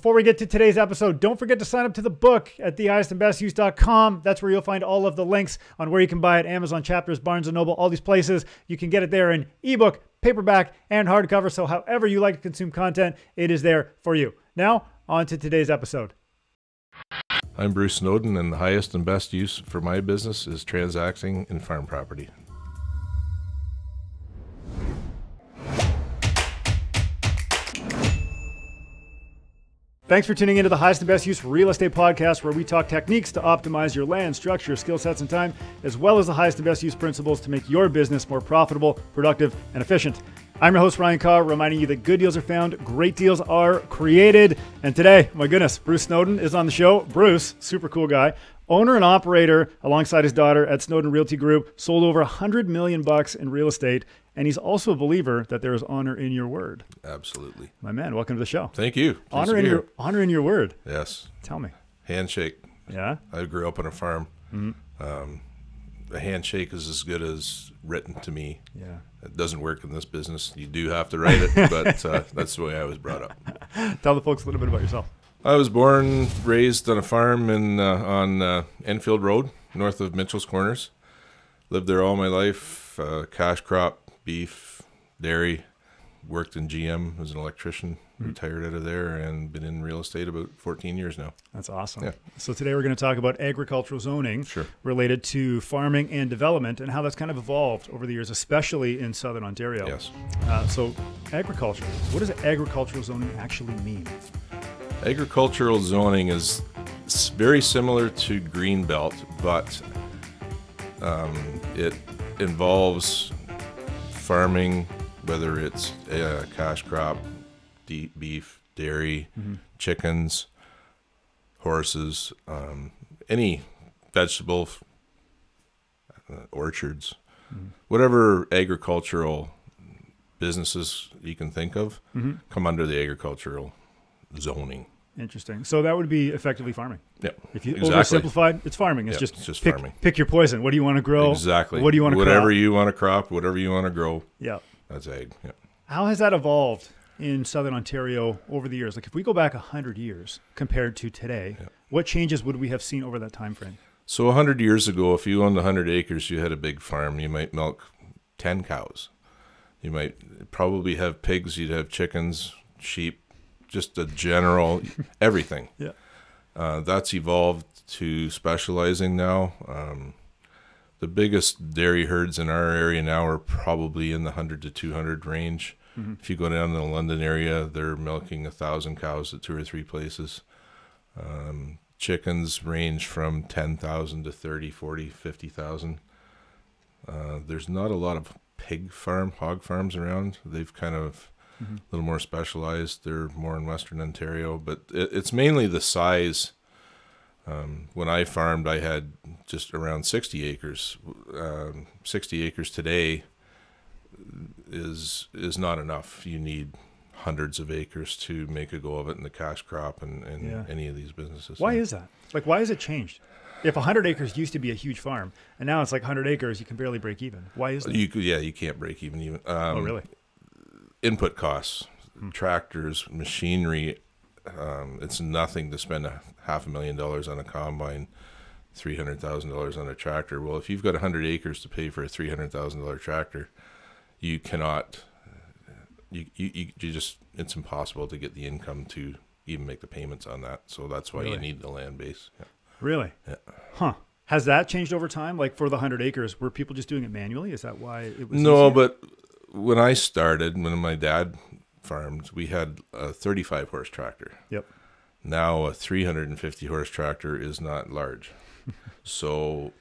Before we get to today's episode, don't forget to sign up to the book at thehighestandbestuse.com. That's where you'll find all of the links on where you can buy it. Amazon, Chapters, Barnes & Noble, all these places. You can get it there in ebook, paperback, and hardcover. So however you like to consume content, it is there for you. Now, on to today's episode. I'm Bruce Snowden, and the highest and best use for my business is transacting in farm property. Thanks for tuning into the Highest and Best Use Real Estate Podcast, where we talk techniques to optimize your land, structure, skill sets, and time, as well as the highest and best use principles to make your business more profitable, productive, and efficient. I'm your host, Ryan Carr, reminding you that good deals are found, great deals are created. And today, my goodness, Bruce Snowden is on the show. Bruce, super cool guy, owner and operator alongside his daughter at Snowden Realty Group, sold over $100 million in real estate. And he's also a believer that there is honor in your word. Absolutely. My man, welcome to the show. Thank you. Honor in your word. Yes. Tell me. Handshake. Yeah? I grew up on a farm. Mm-hmm. A handshake is as good as written to me. Yeah. It doesn't work in this business. You do have to write it, but that's the way I was brought up. Tell the folks a little bit about yourself. I was born, raised on a farm on Enfield Road, north of Mitchell's Corners. Lived there all my life. Cash crop. Beef, dairy, worked in GM as an electrician, retired out of there, and been in real estate about 14 years now. That's awesome. Yeah. So today we're going to talk about agricultural zoning related to farming and development and how that's kind of evolved over the years, especially in Southern Ontario. Yes. So agriculture, what does agricultural zoning actually mean? Agricultural zoning is very similar to Greenbelt, but it involves farming, whether it's a cash crop, beef, dairy, chickens, horses, any vegetable, orchards, whatever agricultural businesses you can think of come under the agricultural zoning. Interesting. So that would be effectively farming. Yeah. If you exactly. oversimplified, it's farming. It's just farming. Pick your poison. What do you want to grow? Exactly. What do you want to Whatever crop? you want to crop, whatever you want to grow. Yeah. That's ag. Yeah. How has that evolved in Southern Ontario over the years? Like if we go back 100 years compared to today, what changes would we have seen over that time frame? So 100 years ago, if you owned 100 acres, you had a big farm. You might milk 10 cows. You might probably have pigs. You'd have chickens, sheep, just a general everything. Yeah. That's evolved to specializing now. The biggest dairy herds in our area now are probably in the 100 to 200 range. If you go down to the London area, they're milking 1,000 cows at 2 or 3 places. Chickens range from 10,000 to 30, 40, 50,000. There's not a lot of hog farms around. They've kind of a little more specialized. They're more in Western Ontario, but it's mainly the size. When I farmed, I had just around 60 acres. 60 acres today is not enough. You need hundreds of acres to make a go of it in the cash crop and any of these businesses. Why is that? Like, why has it changed? If 100 acres used to be a huge farm, and now it's like 100 acres, you can barely break even. Why is that? You can't break even. Oh, really? Input costs, tractors, machinery. It's nothing to spend $500,000 on a combine, $300,000 on a tractor. Well, if you've got 100 acres to pay for a $300,000 tractor, you cannot. You just, it's impossible to get the income to even make the payments on that. So that's why you need the land base. Yeah. Really? Yeah. Huh. Has that changed over time? Like for the 100 acres, were people just doing it manually? Is that why it was? No, easier? but when I started, when my dad farmed, we had a 35 horse tractor. Yep. Now a 350 horse tractor is not large. So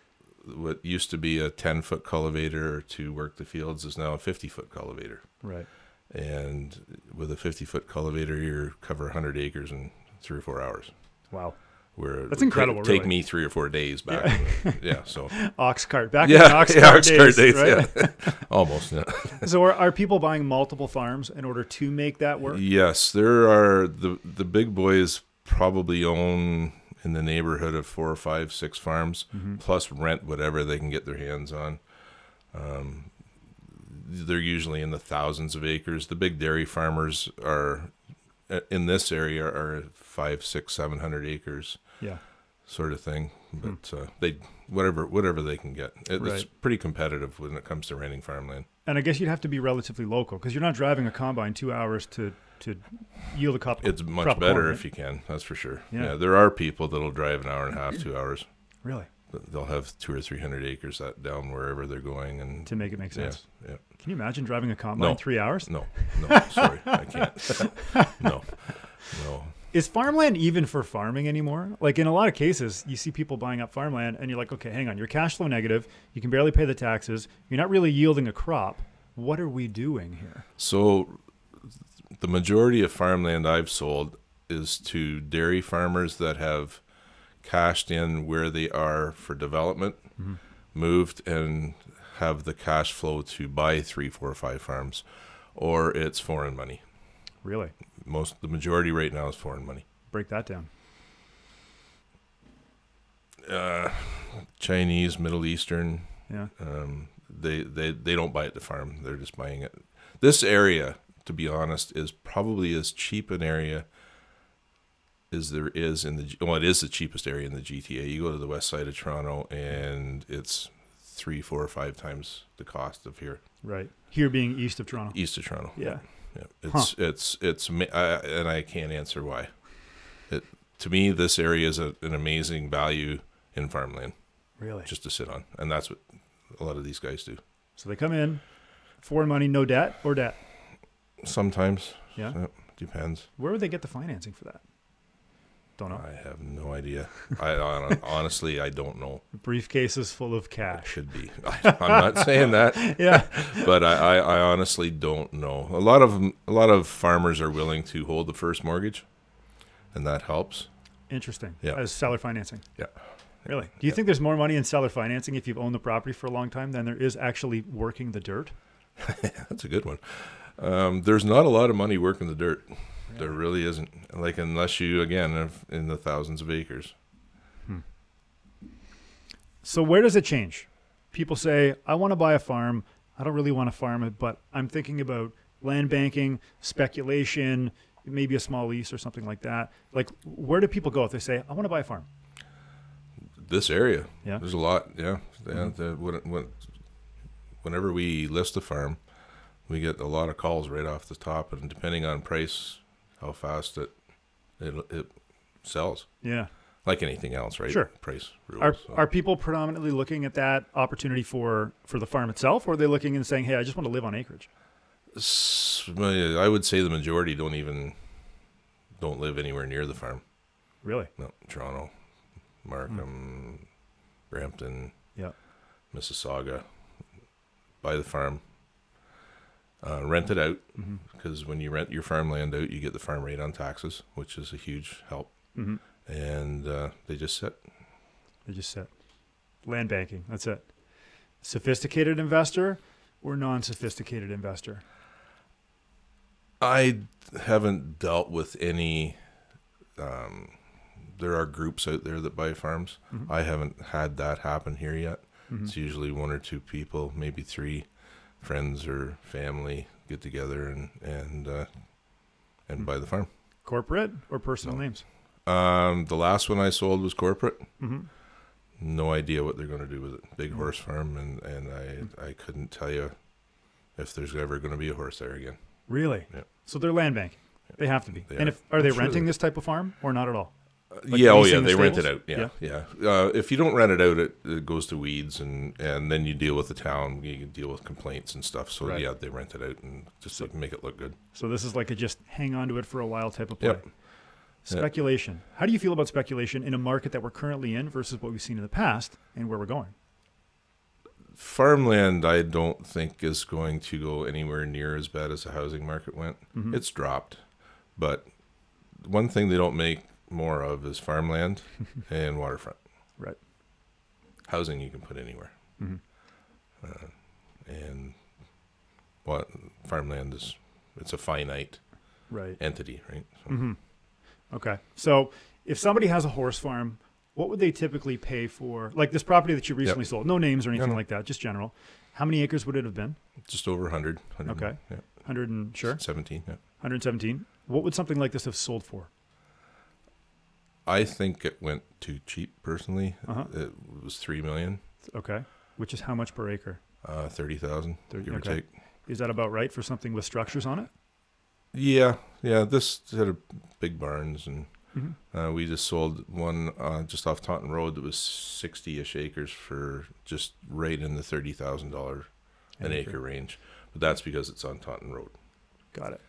what used to be a 10-foot cultivator to work the fields is now a 50-foot cultivator. Right. And with a 50-foot cultivator, you cover 100 acres in 3 or 4 hours. Wow. Where that's incredible. Take me 3 or 4 days back. Yeah. So ox cart back. In ox cart days, right? Yeah. Almost. Yeah. So are people buying multiple farms in order to make that work? Yes, there are. The big boys probably own in the neighborhood of 4 or 5, 6 farms, plus rent whatever they can get their hands on. They're usually in the thousands of acres. The big dairy farmers are in this area are 500, 600, 700 acres. Yeah. Sort of thing, but they whatever they can get. It's Right. pretty competitive when it comes to renting farmland. And I guess you'd have to be relatively local because you're not driving a combine 2 hours to yield a cup. It's much crop of better corn, right? if you can. That's for sure. Yeah. Yeah, there are people that'll drive an hour and a half, 2 hours. Really? They'll have 200 or 300 acres down wherever they're going, and To make it make sense. Yeah. Can you imagine driving a combine No. 3 hours? No, sorry, I can't. No. Is farmland even for farming anymore? Like in a lot of cases, you see people buying up farmland and you're like, okay, hang on, you're cash flow negative. You can barely pay the taxes. You're not really yielding a crop. What are we doing here? So the majority of farmland I've sold is to dairy farmers that have cashed in where they are for development, moved and have the cash flow to buy 3, 4, 5 farms, or it's foreign money. Really? The majority right now is foreign money. Break that down. Chinese, Middle Eastern. Yeah. They don't buy it to farm. They're just buying it. This area, to be honest, is probably as cheap an area as there is in it is the cheapest area in the GTA. You go to the west side of Toronto and it's 3, 4, or 5 times the cost of here. Right. Here being east of Toronto. East of Toronto. Yeah. Yeah. And I can't answer why. To me, this area is an amazing value in farmland. Really? Just to sit on, and that's what a lot of these guys do. So they come in, foreign money, no debt or debt? Sometimes. Yeah. Depends. Where would they get the financing for that? Don't know. I have no idea. Honestly, I don't know. Briefcases full of It cash. should be. I'm not saying that. Yeah. But I honestly don't know. A lot of farmers are willing to hold the first mortgage, and that helps. Interesting. Yeah. As seller financing. Yeah. Really? Do you think there's more money in seller financing if you've owned the property for a long time than there is actually working the dirt? That's a good one. There's not a lot of money working the dirt. There really isn't. Like, unless you, again, have in the thousands of acres. So where does it change? People say, I want to buy a farm. I don't really want to farm it, but I'm thinking about land banking, speculation, maybe a small lease or something like that. Like, where do people go if they say, I want to buy a farm? This area. Yeah. There's a lot. Yeah. Whenever we list a farm, we get a lot of calls right off the top, and depending on price, how fast it sells. Yeah. Like anything else, right? Sure. Price rules. Are people predominantly looking at that opportunity for the farm itself, or are they looking and saying, hey, I just want to live on acreage? I would say the majority don't live anywhere near the farm. Really? No, Toronto, Markham, Brampton, Yeah. Mississauga, buy the farm, rent it out, because when you rent your farmland out, you get the farm rate on taxes, which is a huge help. Mm-hmm. And they just sit. They just said land banking. That's it. Sophisticated investor or non-sophisticated investor? I haven't dealt with any. There are groups out there that buy farms. Mm-hmm. I haven't had that happen here yet. Mm-hmm. It's usually 1 or 2 people, maybe 3 friends or family get together and buy the farm. Corporate or personal names? The last one I sold was corporate. Mm-hmm. No idea what they're going to do with it. Big horse farm, and I couldn't tell you if there's ever going to be a horse there again. Really? Yeah. So they're land banking. They have to be. They And are. are they Sure renting they- this type of farm or not at all? Like yeah, leasing the they rent it stables? out. Yeah. If you don't rent it out, it goes to weeds, and then you deal with the town. You can deal with complaints and stuff. So Right. yeah, they rent it out and just like make it look good. So this is like a just hang on to it for a while type of play. Yep. Speculation. How do you feel about speculation in a market that we're currently in versus what we've seen in the past and where we're going? Farmland, I don't think is going to go anywhere near as bad as the housing market went. Mm-hmm. It's dropped, but one thing they don't make more of is farmland and waterfront. Right. Housing you can put anywhere. Mm-hmm. And what farmland is, it's a finite Right. entity, right? So, Mm-hmm. Okay. So if somebody has a horse farm, what would they typically pay for, like this property that you recently sold? No names or anything No. like that, just general. How many acres would it have been? just over 100. Okay. Yeah. 100 and sure? 17, yeah. 117. What would something like this have sold for? I think it went too cheap, personally. Uh-huh. It was $3 million. Okay. Which is how much per acre? 30,000, give or take. Is that about right for something with structures on it? Yeah. This had a big barns, and we just sold one just off Taunton Road that was 60-ish acres for just right in the $30,000 an acre range. But that's because it's on Taunton Road. Got it.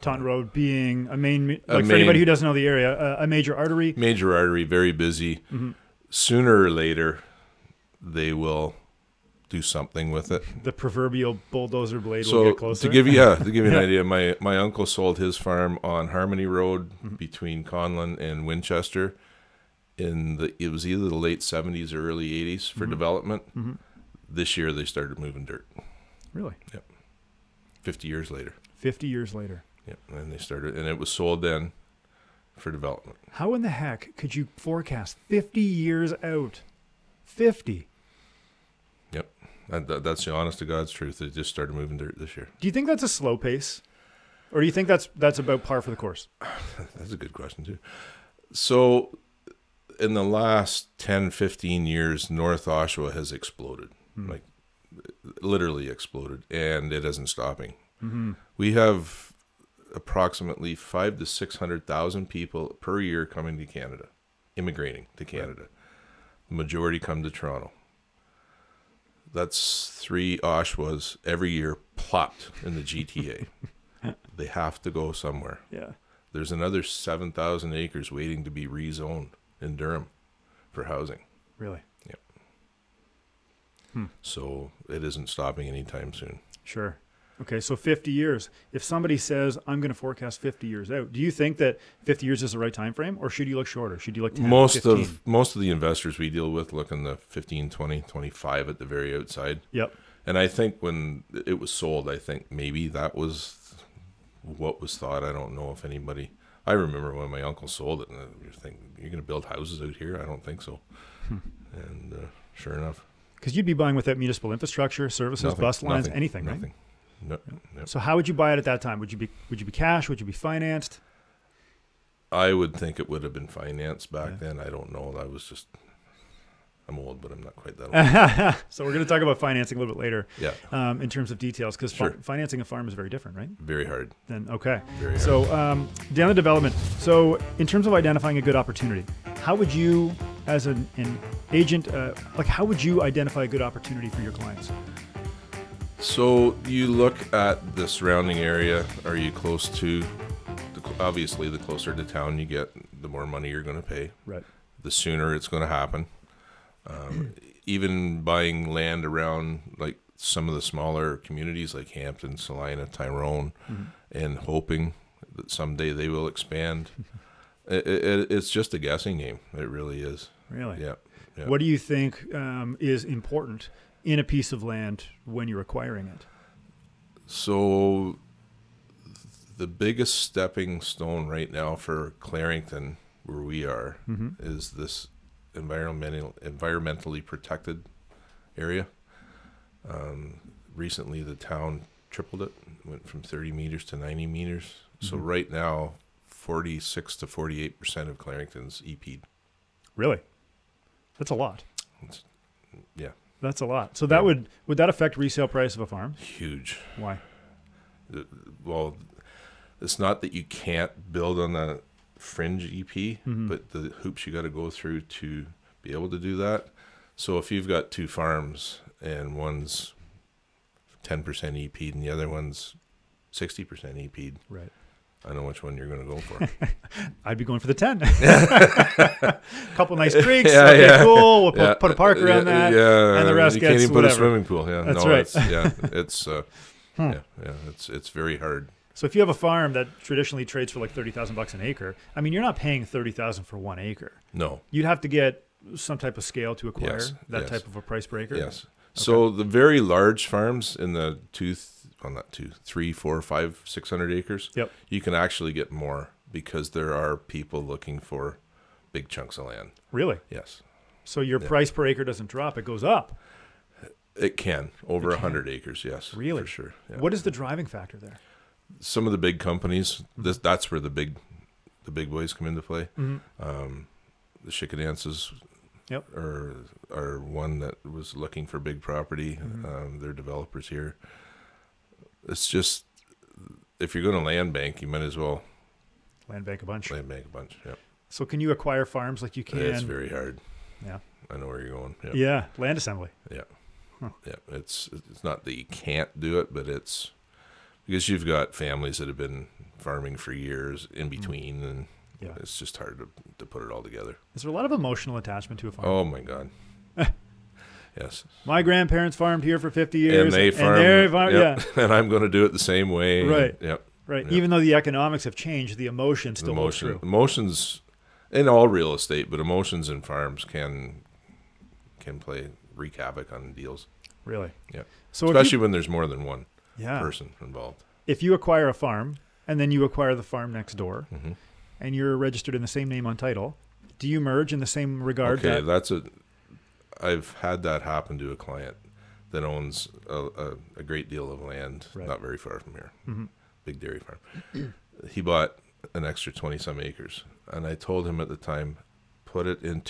Taunton Road being for anybody who doesn't know the area, a major artery. Major artery, very busy. Sooner or later, they will do something with it. The proverbial bulldozer blade will get closer. To give you an idea, my uncle sold his farm on Harmony Road between Conlon and Winchester. It was either the late 70s or early 80s for development. This year they started moving dirt. Really? Yep. 50 years later. 50 years later. Yep. And they started, and it was sold then for development. How in the heck could you forecast 50 years out? 50. Yep. That's the honest to God's truth. They just started moving dirt this year. Do you think that's a slow pace? Or do you think that's about par for the course? That's a good question, too. So in the last 10, 15 years, North Oshawa has exploded. Like, literally exploded. And it isn't stopping. We have approximately 500,000 to 600,000 people per year coming to Canada, immigrating to Canada. The majority come to Toronto. That's 3 Oshawas every year plopped in the GTA. They have to go somewhere. Yeah. There's another 7,000 acres waiting to be rezoned in Durham for housing. Really? Yep. So it isn't stopping anytime soon. Sure. Okay, so 50 years. If somebody says, I'm going to forecast 50 years out, do you think that 50 years is the right time frame, or should you look shorter? Should you look 10, most 15? Most of the investors we deal with look in the 15, 20, 25 at the very outside. Yep. And I think when it was sold, I think maybe that was what was thought. I don't know if anybody... I remember when my uncle sold it, and you're thinking, you're going to build houses out here? I don't think so. And sure enough. Because you'd be buying without municipal infrastructure, services, bus lines, anything, right? Nothing. No. So how would you buy it at that time? Would you be cash? Would you be financed? I would think it would have been financed back then. I don't know. I'm old, but I'm not quite that old. So we're going to talk about financing a little bit later. Yeah. In terms of details, because financing a farm is very different, right? Very hard. Then okay. Very hard. So down the development. So in terms of identifying a good opportunity, how would you, as an agent, how would you identify a good opportunity for your clients? So you look at the surrounding area. Are you close to? Obviously, the closer to town you get, the more money you're going to pay. Right. The sooner it's going to happen. Even buying land around like some of the smaller communities like Hampton, Salina, Tyrone, and hoping that someday they will expand. It's just a guessing game. It really is. Really? Yeah. What do you think is important in a piece of land when you're acquiring it? So the biggest stepping stone right now for Clarington, where we are, is this environmentally protected area. Recently, the town tripled it, went from 30 meters to 90 meters. So right now, 46 to 48% of Clarington's EP'd. Really? That's a lot. Yeah. That's a lot. So that would that affect resale price of a farm? Huge. Why? Well, it's not that you can't build on the fringe EP, but the hoops you got to go through to be able to do that. So if you've got 2 farms and one's 10% EP'd and the other one's 60% EP'd, right? I know which one you're going to go for. I'd be going for the 10. Couple nice creeks. Cool. We'll put a park around that. Yeah, and the rest you gets can't even whatever. put a swimming pool. Yeah, that's right. It's very hard. So if you have a farm that traditionally trades for like $30,000 an acre, I mean, you're not paying $30,000 for 1 acre. No. You'd have to get some type of scale to acquire type of a price per acre. Yes. Okay. So the very large farms in the 3, 4, 5, 600 acres, you can actually get more because there are people looking for big chunks of land. Really? Yes. So your price per acre doesn't drop; it goes up. It can over 100 acres. Yes. Really? For sure. Yeah. What is the driving factor there? some of the big companies, that's where the big boys come into play. The Chicadances Yep. are one that was looking for big property. They're developers here. It's just, if you're going to land bank, you might as well Land bank a bunch. land bank a bunch. Yeah, So can you acquire farms like you can? it's very hard. Yeah. I know where you're going. Yeah, Yeah. Land assembly. yeah, Huh. yeah. It's not that you can't do it, but it's because you've got families that have been farming for years in between, and Yeah. it's just hard to put it all together. Is there a lot of emotional attachment to a farm? Oh my God. Yes. My grandparents farmed here for 50 years. And they farm. Yeah. And I'm going to do it the same way. Right. Yep. Right. Yep. Even though the economics have changed, the emotion still holds true. Emotions in all real estate, but emotions in farms can wreak havoc on deals. Really? Yeah. So Especially when there's more than one yeah. person involved. If you acquire a farm and then you acquire the farm next door Mm-hmm. and you're registered in the same name on title, do you merge in the same regard? Okay, I've had that happen to a client that owns a great deal of land, Right. not very far from here, Mm-hmm. big dairy farm. He bought an extra 20-some acres, and I told him at the time, put it in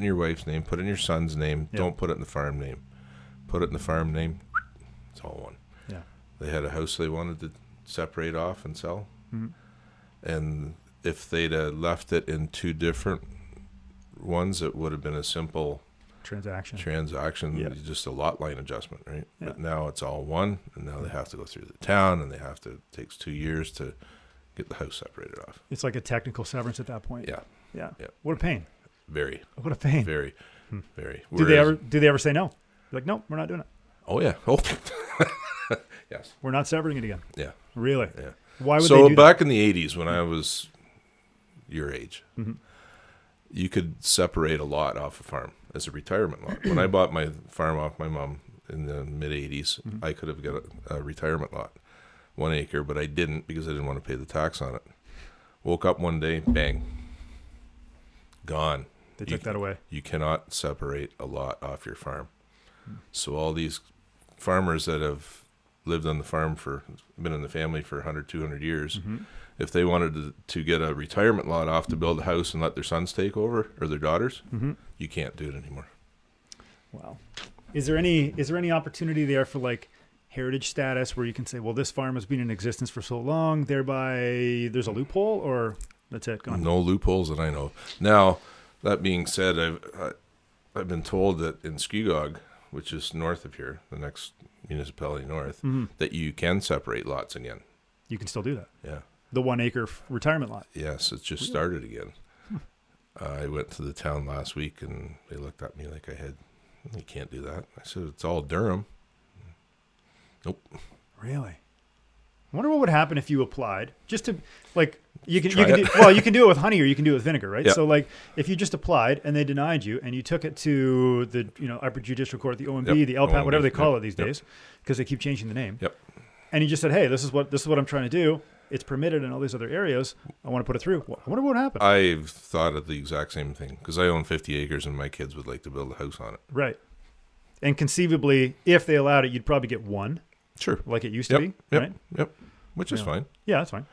your wife's name, put it in your son's name, Yeah. don't put it in the farm name. Put it in the farm name, it's all one. Yeah. They had a house they wanted to separate off and sell, Mm-hmm. and if they'd left it in two different ones, it would have been a simple Transaction. transaction, just a lot line adjustment, right? Yeah. But now it's all one, and now they have to go through the town, and it takes 2 years to get the house separated off. It's like a technical severance at that point. Yeah, Yeah. Yeah. What a pain. very, What a pain. very, Hmm. very. Do they ever say no? Like, no, we're not doing it. Oh yeah. Oh, yes. We're not severing it again. Yeah. Really? Yeah. Why would they So do back in the 80s, when I was your age, Mm-hmm. you could separate a lot off a farm as a retirement lot. When I bought my farm off my mom in the mid 80s, Mm-hmm. I could have got a retirement lot, 1 acre, but I didn't because I didn't want to pay the tax on it. Woke up one day, bang, gone. They took that away. You cannot separate a lot off your farm. Hmm. So all these farmers that have lived on the farm been in the family for 100, 200 years, Mm-hmm. if they wanted to get a retirement lot off to build a house and let their sons take over or their daughters, Mm-hmm. you can't do it anymore. Wow. Is there any opportunity there for like heritage status where you can say, well, this farm has been in existence for so long, thereby there's a loophole, or that's it, gone? No loopholes that I know of. Now, that being said, I've been told that in Skugog, which is north of here, the next municipality north, Mm-hmm. that you can separate lots again. You can still do that. Yeah. The 1 acre retirement lot. Yes, it's just started again. I went to the town last week, and they looked at me like you can't do that. I said, it's all Durham. Nope. Really? I wonder what would happen if you applied just to like you can Try do, it. well, you can do it with honey or you can do it with vinegar, right? Yeah. So like if you just applied and they denied you and you took it to the upper judicial court, the OMB, Yep. the LPAT, whatever they OMB, call yep. it these Yep. days, because they keep changing the name. Yep. And you just said, hey, this is what I'm trying to do. It's permitted in all these other areas. I want to put it through. I wonder what would happen. I've thought of the exact same thing because I own 50 acres and my kids would like to build a house on it. Right. And conceivably, if they allowed it, you'd probably get one, Sure. like it used to Yep. be, Yep. right? Yep. Which is Yeah. fine. Yeah, that's fine.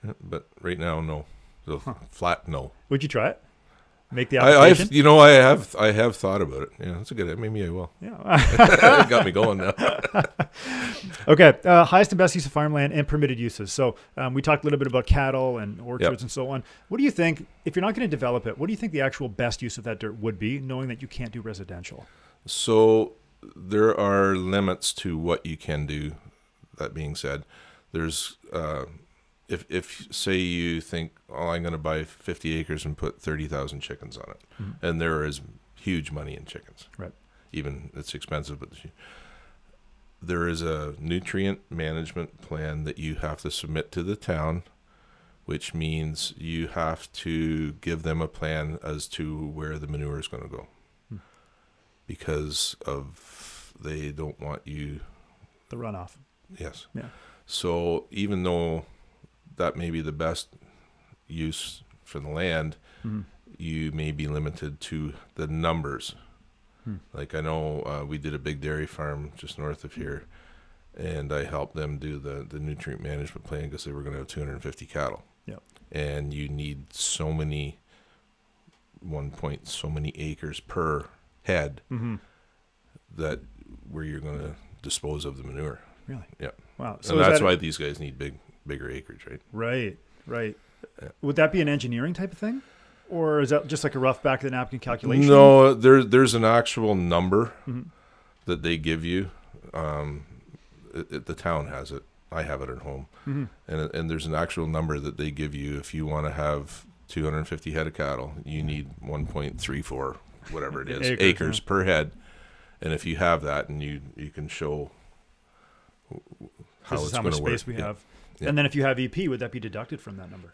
Yeah, but right now, no. So flat no. Would you try it? Make the I've application? I have thought about it. Yeah, that's a good idea. Maybe I will. Yeah. It got me going now. Okay. Highest and best use of farmland and permitted uses. So we talked a little bit about cattle and orchards Yep. and so on. What do you think, if you're not going to develop it, what do you think the actual best use of that dirt would be, knowing that you can't do residential? So there are limits to what you can do. That being said, there's if say you think, oh, I'm going to buy 50 acres and put 30,000 chickens on it, Mm-hmm. and there is huge money in chickens. Right. Even it's expensive, but there is a nutrient management plan that you have to submit to the town, which means you have to give them a plan as to where the manure is going to go, because of they don't want you. The runoff. Yes. Yeah. So even though that may be the best use for the land, Mm-hmm. you may be limited to the numbers. Like I know we did a big dairy farm just north of here, and I helped them do the nutrient management plan because they were going to have 250 cattle. Yep. And you need so many so many acres per head that where you're going to dispose of the manure. Really? Yeah. Wow. So that's why these guys need bigger acreage, right? Right. Yeah. Would that be an engineering type of thing? Or is that just like a rough back of the napkin calculation? No, there's an actual number that they give you. The town has it. I have it at home. And there's an actual number that they give you if you want to have 250 head of cattle. You need 1.34, whatever it is, acres per head. And if you have that, and you can show how it's going to work. This is how much space we have. Yeah. And then if you have EP, would that be deducted from that number?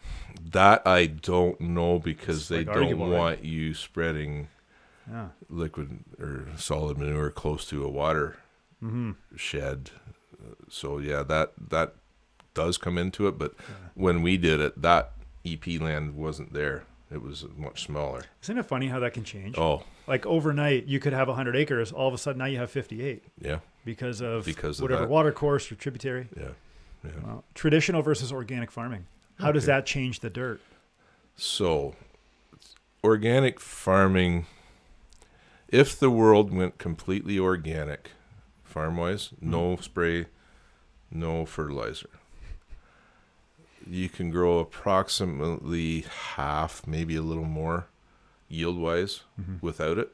That I don't know, because they like don't want you spreading liquid or solid manure close to a water shed. So yeah, that does come into it. But when we did it, that EP land wasn't there. It was much smaller. Isn't it funny how that can change? Oh, like overnight, you could have 100 acres. All of a sudden, now you have 58. Yeah, because of whatever water course or tributary. Yeah. Traditional versus organic farming. How does that change the dirt? So, organic farming, if the world went completely organic, farm-wise, no spray, no fertilizer, you can grow approximately half, maybe a little more, yield-wise, without it.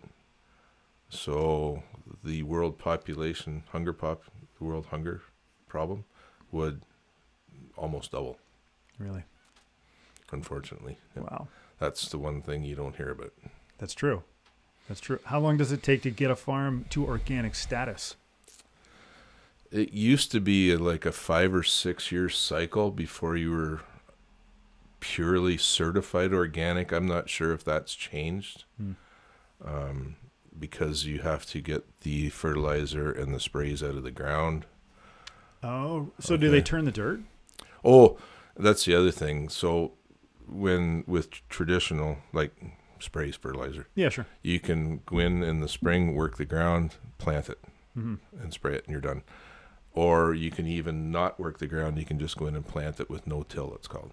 So, the world population, the world hunger problem would almost double. Really? Unfortunately. Yeah. Wow. That's the one thing you don't hear about. That's true. That's true. How long does it take to get a farm to organic status? It used to be like a 5 or 6 year cycle before you were purely certified organic. I'm not sure if that's changed, because you have to get the fertilizer and the sprays out of the ground. Oh, so do they turn the dirt? Oh, that's the other thing. So with traditional, like sprays, fertilizer. Yeah, sure. You can go in the spring, work the ground, plant it, and spray it, and you're done. Or you can even not work the ground. You can just go in and plant it with no-till, it's called.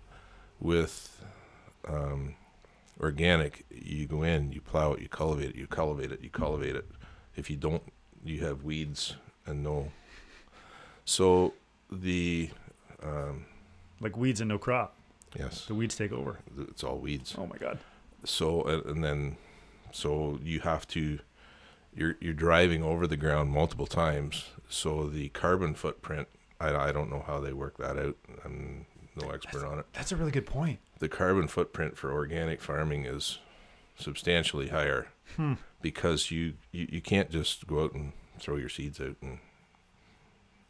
With organic, you go in, you plow it, you cultivate it, you cultivate it, you cultivate it. If you don't, you have weeds and no. So the like weeds and no crop. Yes. The weeds take over. It's all weeds. Oh my God. So so you have to, you're driving over the ground multiple times. So the carbon footprint, I don't know how they work that out. I'm no expert on it. That's a really good point. The carbon footprint for organic farming is substantially higher because you can't just go out and throw your seeds out and.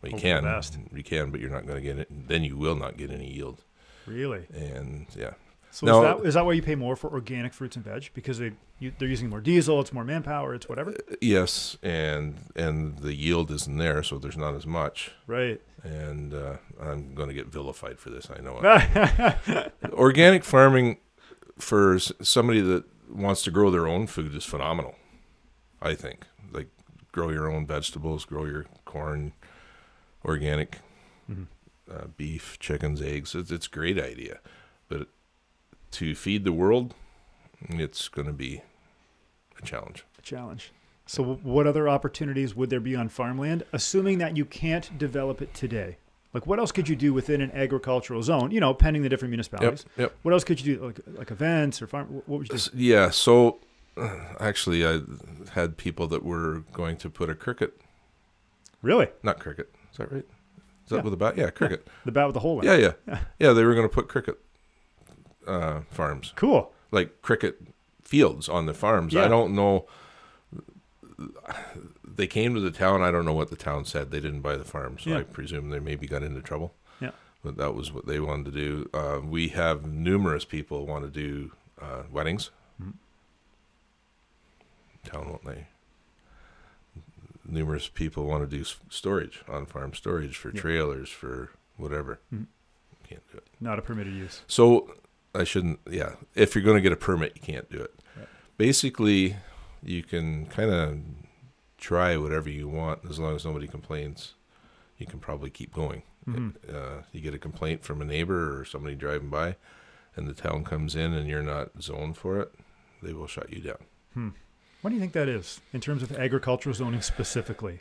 Well, you can, but you're not going to get it. Then you will not get any yield. Really? And yeah. So now, is that why you pay more for organic fruits and veg? Because they're using more diesel, it's more manpower, it's whatever? Yes, and the yield isn't there, so there's not as much. Right. And I'm going to get vilified for this, I know it. Organic farming for somebody that wants to grow their own food is phenomenal, I think. Like, grow your own vegetables, grow your corn, organic beef, chickens, eggs. It's a great idea. But to feed the world, it's going to be a challenge. So what other opportunities would there be on farmland, assuming that you can't develop it today? Like, what else could you do within an agricultural zone, pending the different municipalities? Yep. What else could you do, like events or farm? What would you do? Yeah, so actually I had people that were going to put a cricket. Really? Not cricket. Is that right? Is that with a bat? Yeah, cricket. Yeah. The bat with the hole in it. Yeah, they were going to put cricket farms. Cool. Like cricket fields on the farms. Yeah. I don't know. They came to the town. I don't know what the town said. They didn't buy the farm, so I presume they maybe got into trouble. Yeah. But that was what they wanted to do. We have numerous people want to do weddings. Town won't they? Numerous people want to do storage, on-farm storage for trailers, for whatever. Can't do it. Not a permitted use. So I shouldn't, if you're going to get a permit, you can't do it. Right. Basically, you can kind of try whatever you want as long as nobody complains. you can probably keep going. You get a complaint from a neighbor or somebody driving by, and the town comes in and you're not zoned for it, they will shut you down. What do you think that is in terms of agricultural zoning specifically?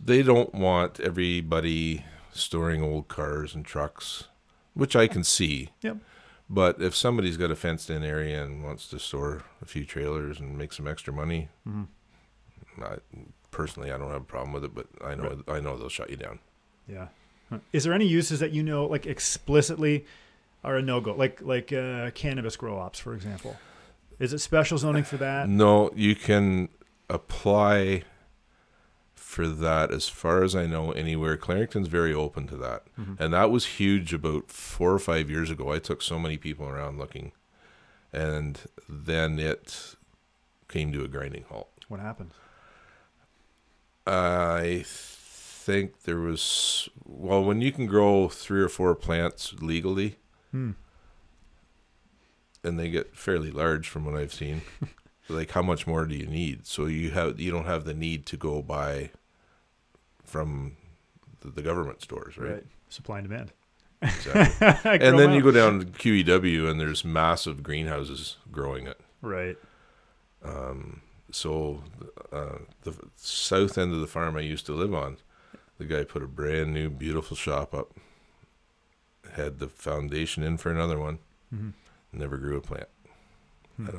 They don't want everybody storing old cars and trucks, which I can see. Yep. But if somebody's got a fenced-in area and wants to store a few trailers and make some extra money, personally, I don't have a problem with it. But I know they'll shut you down. Yeah. Is there any uses that like explicitly are a no-go, like cannabis grow ops, for example? Is it special zoning for that? No, you can apply for that, as far as I know, anywhere. Clarington's very open to that. And that was huge about 4 or 5 years ago. I took so many people around looking, and then it came to a grinding halt. What happened? I think there was, when you can grow 3 or 4 plants legally, and they get fairly large from what I've seen, like how much more do you need? So you don't have the need to go buy from the government stores, right? Supply and demand. Exactly. And then you go down to QEW and there's massive greenhouses growing it. Right. So the south end of the farm I used to live on, the guy put a brand new beautiful shop up, had the foundation in for another one, never grew a plant.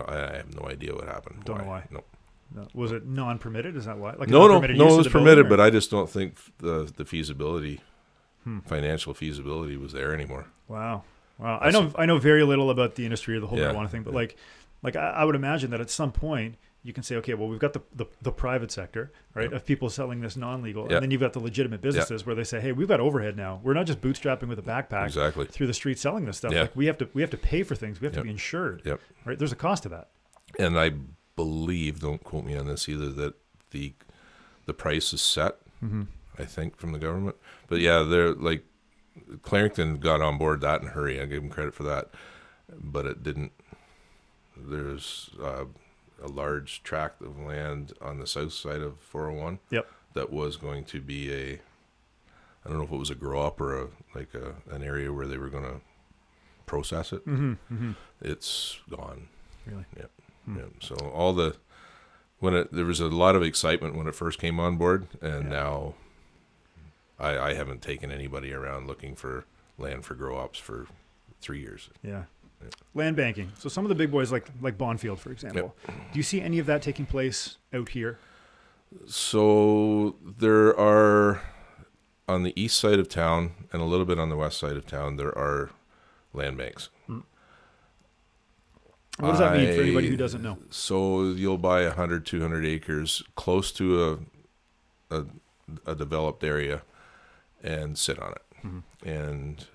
I have no idea what happened. Don't know why. Nope. No. Was it non-permitted? Is that why? Like no, it was permitted, but I just don't think the feasibility, financial feasibility, was there anymore. Wow. I know very little about the industry or the whole marijuana thing, but like I would imagine that at some point you can say, okay, well, we've got the private sector, right, of people selling this non-legal, and then you've got the legitimate businesses where they say, hey, we've got overhead now. We're not just bootstrapping with a backpack through the street selling this stuff. Like we have to pay for things. We have to be insured. Right? There's a cost to that. And I believe, don't quote me on this either, that the price is set. I think, from the government. But yeah, they're like, Clarington got on board that in a hurry. I give them credit for that, but it didn't. There's a large tract of land on the south side of 401 that was going to be I don't know if it was a grow up or an area where they were going to process it. It's gone. Really? Yeah. So there was a lot of excitement when it first came on board, and now I haven't taken anybody around looking for land for grow ops for 3 years. Yeah. Land banking. So some of the big boys like Bonfield, for example. Do you see any of that taking place out here? So there are, on the east side of town and a little bit on the west side of town, there are land banks. What does that mean for anybody who doesn't know? So you'll buy 100, 200 acres close to a developed area and sit on it. And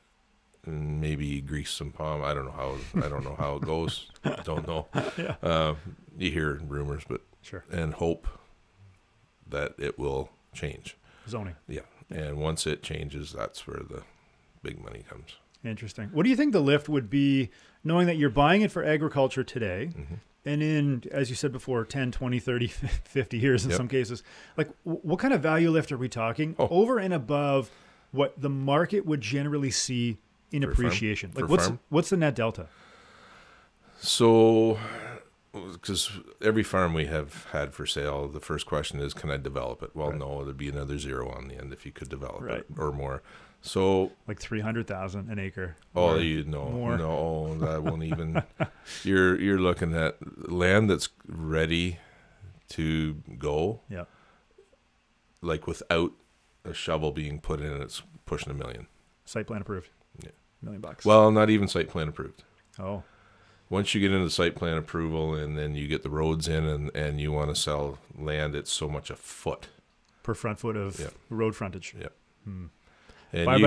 maybe grease some palm. I don't know how it goes. Don't know. You hear rumors, but and hope that it will change. Zoning. Yeah. And once it changes, that's where the big money comes. Interesting. What do you think the lift would be, knowing that you're buying it for agriculture today, and in, as you said before, 10, 20, 30, 50 years in some cases, like what kind of value lift are we talking over and above what the market would generally see in appreciation? Like what's the net delta? So, because every farm we have had for sale, the first question is, can I develop it? Well, no, there'd be another zero on the end if you could develop it or more. So like 300,000 an acre. Oh, no, that won't even. You're looking at land that's ready to go. Yeah. Like without a shovel being put in, it's pushing $1 million. Site plan approved. Yeah. $1 million. Well, not even site plan approved. Oh. Once you get into the site plan approval and then you get the roads in and you want to sell land, it's so much a foot per front foot of road frontage. Yep. Buy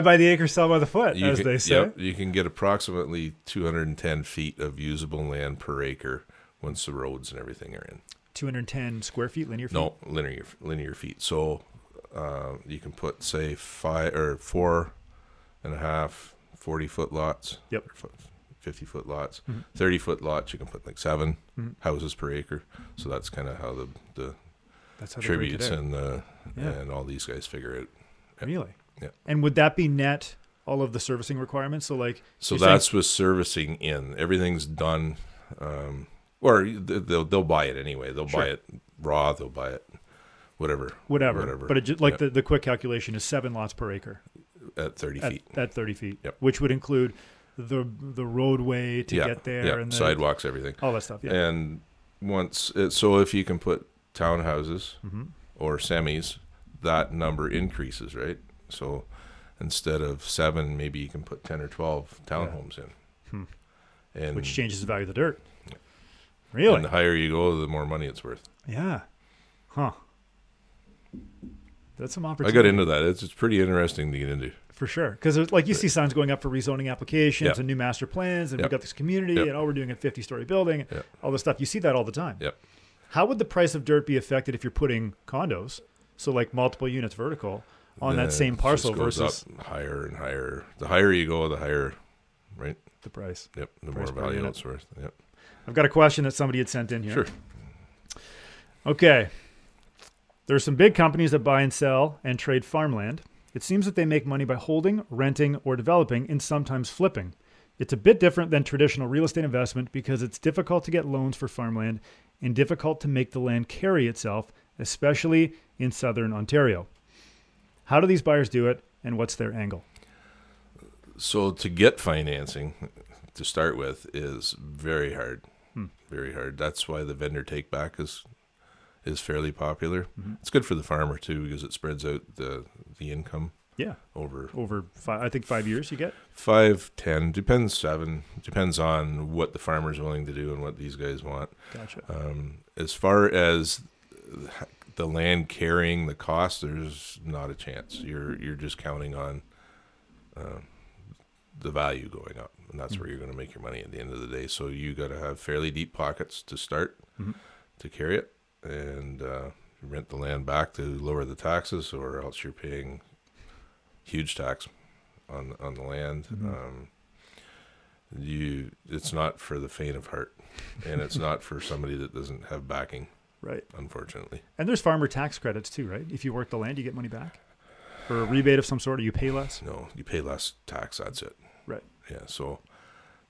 by the acre, sell by the foot, as they say. Yep, you can get approximately 210 feet of usable land per acre once the roads and everything are in. 210 square feet, linear feet? No, linear feet. So you can put, say, 5 or 4.5 40-foot lots. Yep. 50-foot lots. 30-foot lots, you can put like 7 houses per acre. So that's kind of how the tributes and all these guys figure out Really? Yeah. And would that be net all of the servicing requirements? So like, so that's with servicing in. Everything's done, or they'll buy it anyway. They'll buy it raw. They'll buy it whatever. But it just, like the quick calculation is 7 lots per acre at 30 feet. At 30 feet, Yep. which would include the roadway to get there, and sidewalks, everything, all that stuff. Yeah. And so if you can put townhouses or semis, that number increases, right? So instead of 7, maybe you can put 10 or 12 townhomes in, and which changes the value of the dirt. Really? And the higher you go, the more money it's worth. Yeah. Huh. That's some opportunity. I got into that. It's pretty interesting to get into. For sure. Because like you see signs going up for rezoning applications and new master plans, and we've got this community, and we're doing a 50-story building, all this stuff. You see that all the time. Yep. How would the price of dirt be affected if you're putting condos, so like multiple units vertical, on that same parcel goes versus up higher and higher? The higher you go, the higher, right? The price. Yep. The Price more per value unit. it's worth. Yep. I've got a question that somebody had sent in here. Sure. Okay. There's some big companies that buy and sell and trade farmland. It seems that they make money by holding, renting, or developing, and sometimes flipping. It's a bit different than traditional real estate investment because it's difficult to get loans for farmland and difficult to make the land carry itself, especially in southern Ontario. How do these buyers do it, and what's their angle? So to get financing, to start with, is very hard. Very hard. That's why the vendor take back is fairly popular. It's good for the farmer too, because it spreads out the income. Yeah. Over 5 years you get? 5, 10, depends 7. Depends on what the farmer's willing to do and what these guys want. Gotcha. As far as the land carrying the cost, there's not a chance. You're just counting on the value going up, and that's where you're going to make your money at the end of the day. So you got to have fairly deep pockets to start to carry it, and rent the land back to lower the taxes, or else you're paying huge tax on the land. It's not for the faint of heart, and it's not for somebody that doesn't have backing, right? Unfortunately. And there's farmer tax credits too, right? If you work the land, you get money back, or a rebate of some sort, or you pay less. No, you pay less tax. That's it. Right. Yeah. So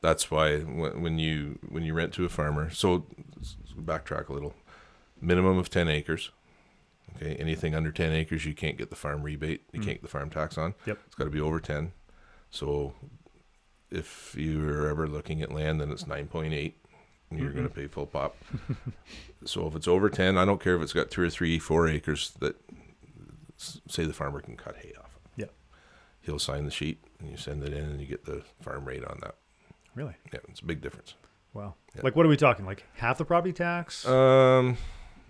that's why when you rent to a farmer, so backtrack a little, minimum of 10 acres. Okay, anything under 10 acres, you can't get the farm rebate. You can't get the farm tax on. Yep. It's got to be over 10. So if you're ever looking at land, then it's 9.8, and you're going to pay full pop. So if it's over 10, I don't care if it's got 2 or 3, 4 acres that, say the farmer can cut hay off. Yeah. He'll sign the sheet, and you send it in, and you get the farm rate on that. Really? Yeah, it's a big difference. Wow. Yeah. Like, what are we talking? Like half the property tax?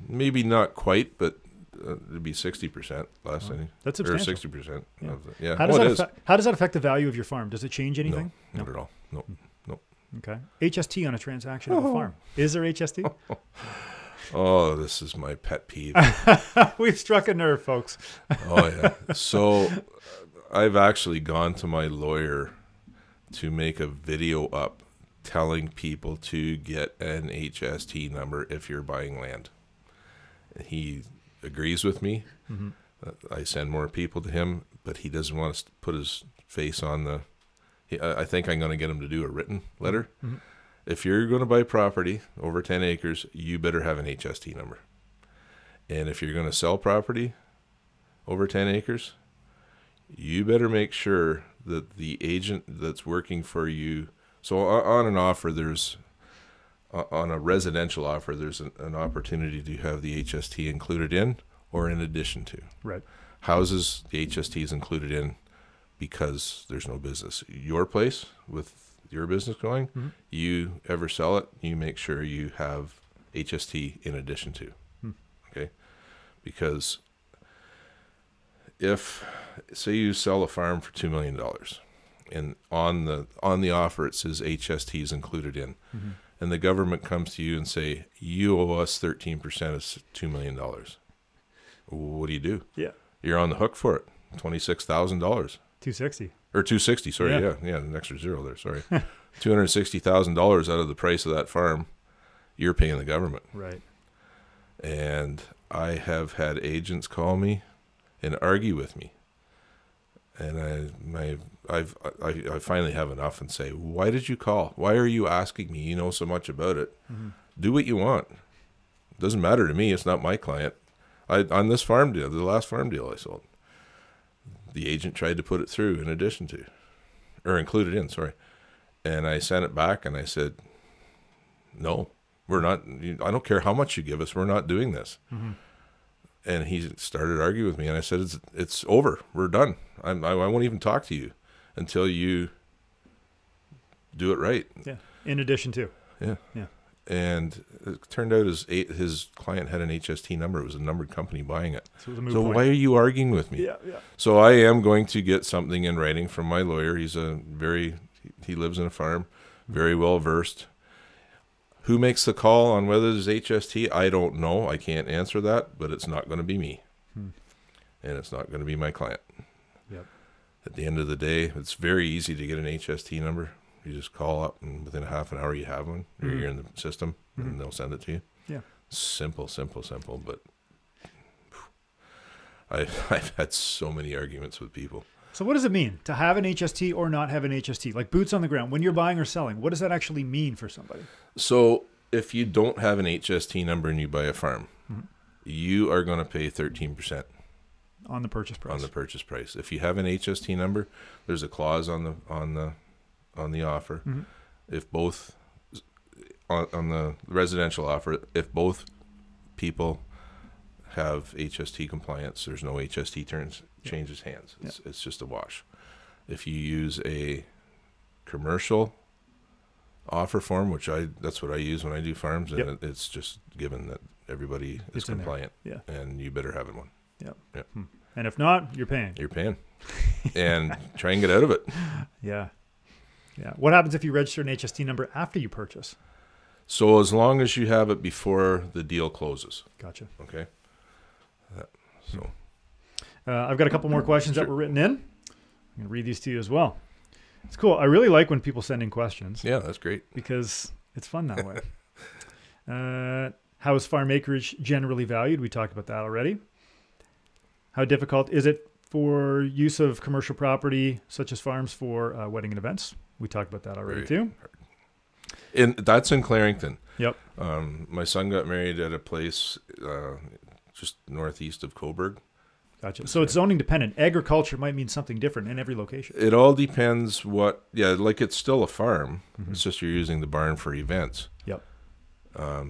Maybe not quite, but it'd be 60% less. That's substantial. Or 60%. Yeah. Yeah. How does that affect the value of your farm? Does it change anything? No, not at all. No. Okay. HST on a transaction of a farm. Is there HST? Oh, this is my pet peeve. We've struck a nerve, folks. Oh, yeah. So I've actually gone to my lawyer to make a video up telling people to get an HST number if you're buying land. He agrees with me. I send more people to him, but he doesn't want to put his face on the... I think I'm going to get him to do a written letter. If you're going to buy property over 10 acres, you better have an HST number. And if you're going to sell property over 10 acres, you better make sure that the agent that's working for you... So on an offer, on a residential offer, there's an opportunity to have the HST included in or in addition to. Right. Houses, the HST is included in because there's no business. Your place with your business going, you ever sell it, you make sure you have HST in addition to. Okay? Because if, say you sell a farm for $2 million, and on the offer it says HST is included in, and the government comes to you and say, you owe us 13% of $2 million. What do? Yeah. You're on the hook for it. $26,000. 260. Or 260, sorry. Yeah, an extra zero there, sorry. $260,000 out of the price of that farm, you're paying the government. Right. And I have had agents call me and argue with me And I finally have enough and say, why did you call? Why are you asking me? You know so much about it. Do what you want. It doesn't matter to me. It's not my client. On this farm deal, the last farm deal I sold, the agent tried to put it through in addition to, or include it in, sorry. And I sent it back and I said, no, we're not, I don't care how much you give us, we're not doing this. And he started arguing with me, and I said, it's over. We're done. I won't even talk to you until you do it right. Yeah. In addition to. Yeah. Yeah. And it turned out his client had an HST number. It was a numbered company buying it. So, it was a moot So point. why are you arguing with me? Yeah, yeah. So I am going to get something in writing from my lawyer. He lives in a farm, very well versed. Who makes the call on whether there's HST? I don't know. I can't answer that, but it's not going to be me. And it's not going to be my client. Yep. At the end of the day, it's very easy to get an HST number. You just call up, and within a half an hour you have one. Or you're in the system, and they'll send it to you. Yeah. Simple, but I've had so many arguments with people. So what does it mean to have an HST or not have an HST? Like boots on the ground, when you're buying or selling, what does that actually mean for somebody? So if you don't have an HST number and you buy a farm, you are going to pay 13% on the purchase price. on the purchase price. If you have an HST number, there's a clause on the offer. If both on the residential offer, if both people have HST compliance, there's no HST changes hands. It's just a wash. If you use a commercial offer form, which that's what I use when I do farms, and it's just given that everybody is compliant, and you better have one. Yep. And if not, you're paying. You're paying, and try and get out of it. Yeah. What happens if you register an HST number after you purchase? So as long as you have it before the deal closes. Gotcha. Okay. So I've got a couple more questions that were written in. I'm going to read these to you as well. It's cool. I really like when people send in questions. Yeah, that's great. Because it's fun that way. How is farm acreage generally valued? We talked about that already. How difficult is it for use of commercial property, such as farms, for wedding and events? We talked about that already too. And that's in Clarington. Yep. My son got married at a place just northeast of Coburg. Gotcha. So it's zoning dependent. Agriculture might mean something different in every location. It all depends like it's still a farm. It's just you're using the barn for events. Yep.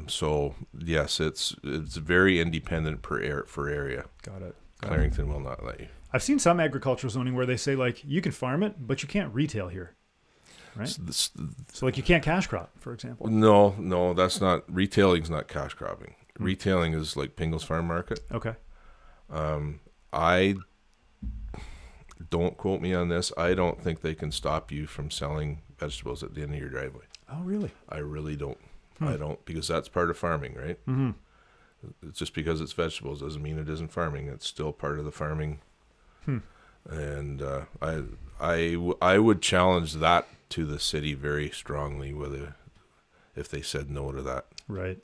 So yes, it's very independent for area. Got it. Clarington will not let you. I've seen some agricultural zoning where they say like you can farm it, but you can't retail here. Right. So like you can't cash crop, for example. No, that's not retailing's not cash cropping. Retailing is like Pingle's Farm Market. Okay. I don't quote me on this. I don't think they can stop you from selling vegetables at the end of your driveway. Oh, really? I really don't. I don't, because that's part of farming, right? It's just because it's vegetables doesn't mean it isn't farming. It's still part of the farming. And I would challenge that to the city very strongly, if they said no to that. Right.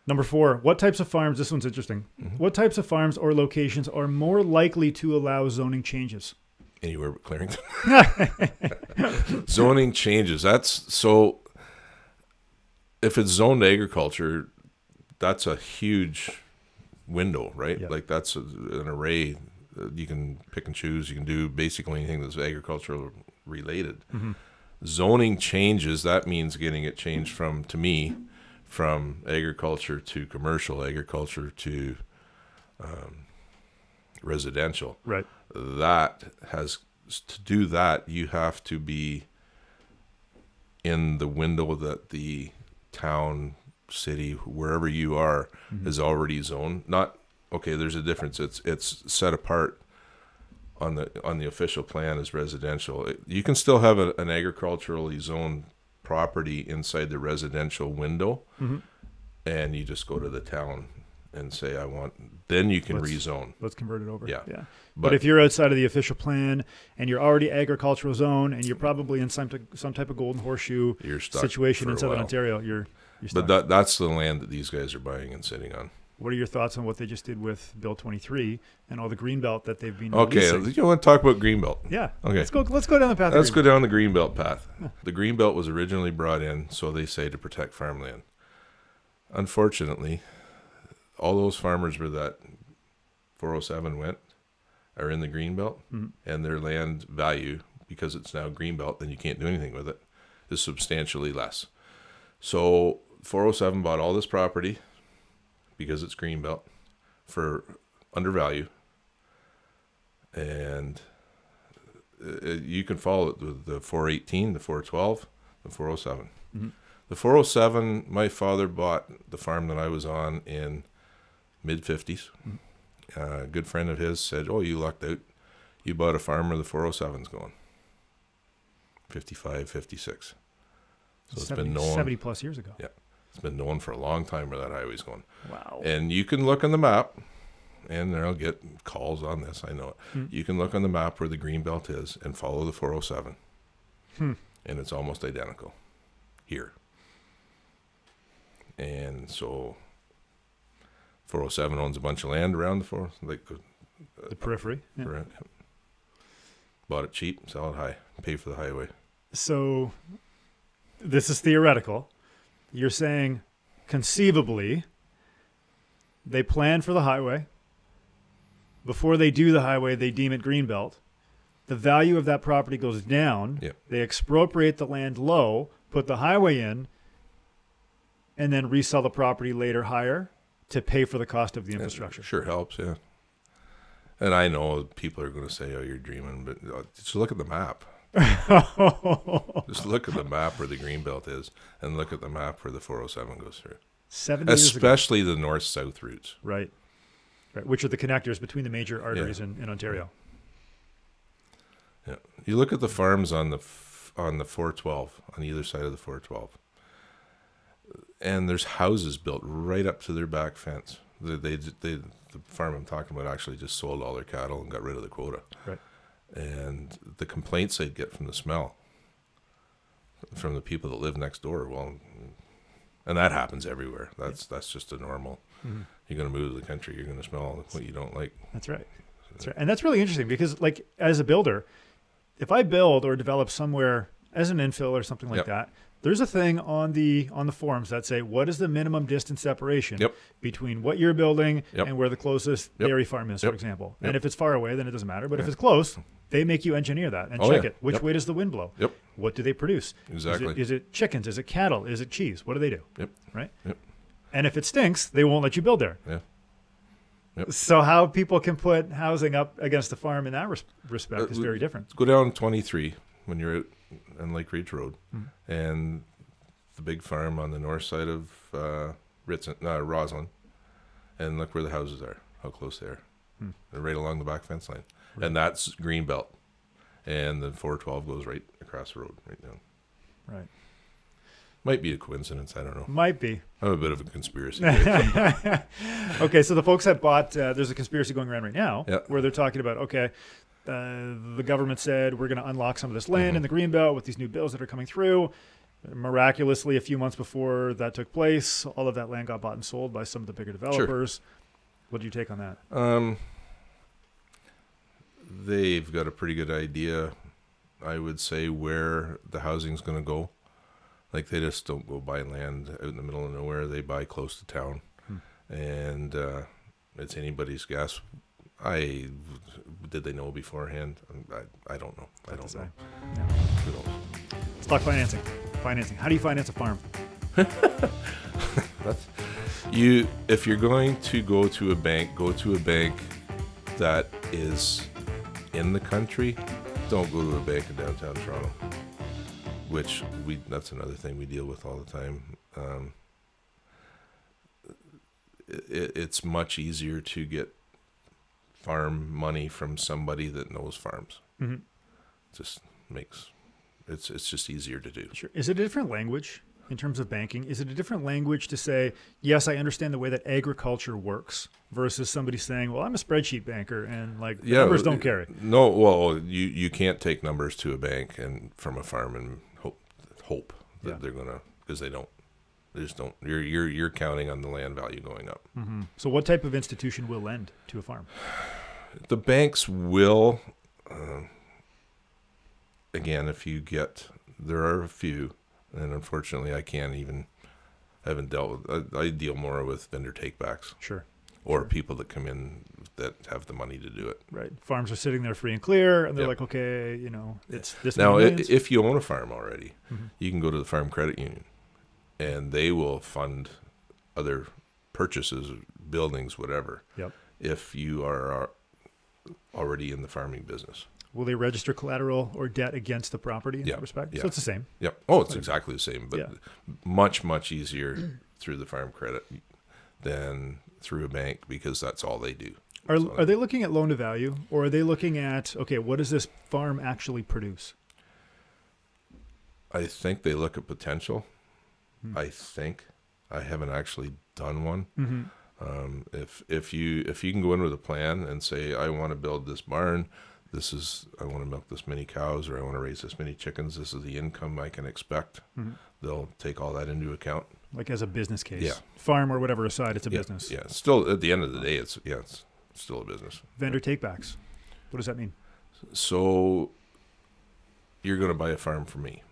Number 4, what types of farms, this one's interesting. What types of farms or locations are more likely to allow zoning changes? Anywhere but Clarington. Zoning changes. So if it's zoned agriculture, that's a huge window, right? Yep. Like that's an array. You can pick and choose. You can do basically anything that's agricultural related. Zoning changes, that means getting it changed from agriculture to commercial, agriculture to residential. Right. To do that, you have to be in the window that the town, city, wherever you are, is already zoned. There's a difference. It's set apart on the official plan as residential. You can still have an agriculturally zoned property inside the residential window, and you just go to the town and say, then you can rezone. Let's convert it over. Yeah. But if you're outside of the official plan and you're already agricultural zone and you're probably in some type of golden horseshoe situation in Southern Ontario, you're stuck. But that's the land that these guys are buying and sitting on. What are your thoughts on what they just did with Bill 23 and all the greenbelt that they've been Okay, releasing? you want to talk about greenbelt? Yeah. Okay. Let's go down the path. Let's go down the greenbelt path. The greenbelt was originally brought in, so they say, to protect farmland. Unfortunately, all those farmers where that 407 went are in the greenbelt, and their land value, because it's now greenbelt, then you can't do anything with it, is substantially less. So 407 bought all this property because it's greenbelt for undervalue, and you can follow it with the 418, the 412, the 407. The 407, my father bought the farm that I was on in mid-50s. A good friend of his said, "Oh, you lucked out. You bought a farm where the 407's going." 55, 56. So 70, it's been known. 70 plus years ago. Yeah. It's been known for a long time where that highway's going. Wow. And you can look on the map, and I'll get calls on this, I know it. You can look on the map where the green belt is and follow the 407. And it's almost identical here. And so 407 owns a bunch of land around the periphery. Yeah. Right. Bought it cheap, sell it high, pay for the highway. So this is theoretical. You're saying conceivably they plan for the highway. Before they do the highway, they deem it greenbelt. The value of that property goes down. Yep. They expropriate the land low, put the highway in, and then resell the property later higher to pay for the cost of the infrastructure. It sure helps, yeah. And I know people are going to say, "Oh, you're dreaming," but just look at the map. Just look at the map where the greenbelt is, and look at the map where the 407 goes through. 70 years ago. Especially the north-south routes. Right. Which are the connectors between the major arteries in Ontario. Yeah. You look at the farms on the 412, on either side of the 412, and there's houses built right up to their back fence. The farm I'm talking about actually just sold all their cattle and got rid of the quota. Right. And the complaints they'd get from the smell from the people that live next door, well, and that happens everywhere. That's just a normal. You're going to move to the country, you're going to smell what you don't like. That's right. That's right. And that's really interesting because, like, as a builder, if I build or develop somewhere as an infill or something like that, there's a thing on the forums that say, what is the minimum distance separation between what you're building and where the closest dairy farm is, for example. And if it's far away, then it doesn't matter. But if it's close, they make you engineer that and check it. Which way does the wind blow? What do they produce? Exactly. Is it chickens? Is it cattle? Is it cheese? What do they do? Right? Yep. And if it stinks, they won't let you build there. Yeah. Yep. So how people can put housing up against the farm in that respect is very different. Go down 23 when you're out on Lake Reach Road, and the big farm on the north side of Roslyn, and look where the houses are, how close they are. They're right along the back fence line. Right. And that's green belt. And the 412 goes right across the road, right down. Right. Might be a coincidence, I don't know. Might be. I'm a bit of a conspiracy. Okay, so the folks that bought, there's a conspiracy going around right now where they're talking about, the government said we're going to unlock some of this land in the Greenbelt with these new bills that are coming through. Miraculously, a few months before that took place, all of that land got bought and sold by some of the bigger developers. Sure. What do you take on that? They've got a pretty good idea, I would say, where the housing's going to go. Like, they just don't go buy land out in the middle of nowhere. They buy close to town. And it's anybody's guess. Did they know beforehand? I don't know. I don't know. Yeah. Who knows? Let's talk financing. Financing. How do you finance a farm? If you're going to go to a bank, go to a bank that is in the country. Don't go to a bank in downtown Toronto. That's another thing we deal with all the time. It's much easier to get farm money from somebody that knows farms. Just makes it's just easier to do. Sure. Is it a different language in terms of banking? Is it a different language to say, yes, I understand the way that agriculture works, versus somebody saying, well, I'm a spreadsheet banker and numbers don't carry? No, well, you can't take numbers to a bank and from a farm and hope that they're gonna, because they don't. They just don't. You're counting on the land value going up. Mm-hmm. So what type of institution will lend to a farm? The banks will. Again, there are a few, and unfortunately, I haven't dealt with. I deal more with vendor takebacks. Sure. Or people that come in that have the money to do it. Right. Farms are sitting there free and clear, and they're Yep. like, okay, it's this. Now, many millions. if you own a farm already, Mm-hmm. you can go to the farm credit union, and they will fund other purchases, buildings, whatever. Yep. If you are already in the farming business. Will they register collateral or debt against the property in that respect? Yeah. So it's the same. Yep. Oh, it's exactly the same, but Yeah. much easier through the farm credit than through a bank because that's all they do. Are they looking at loan to value, or are they looking at, okay, what does this farm actually produce? I think they look at potential. I think. I haven't actually done one. Mm-hmm. If you can go in with a plan and say, I want to build this barn, I want to milk this many cows, or I want to raise this many chickens, this is the income I can expect. Mm-hmm. They'll take all that into account. Like as a business case. Yeah. Farm or whatever aside, it's a Yeah, business. yeah. Still, at the end of the day, it's still a business. Vendor takebacks. What does that mean? So you're going to buy a farm from me.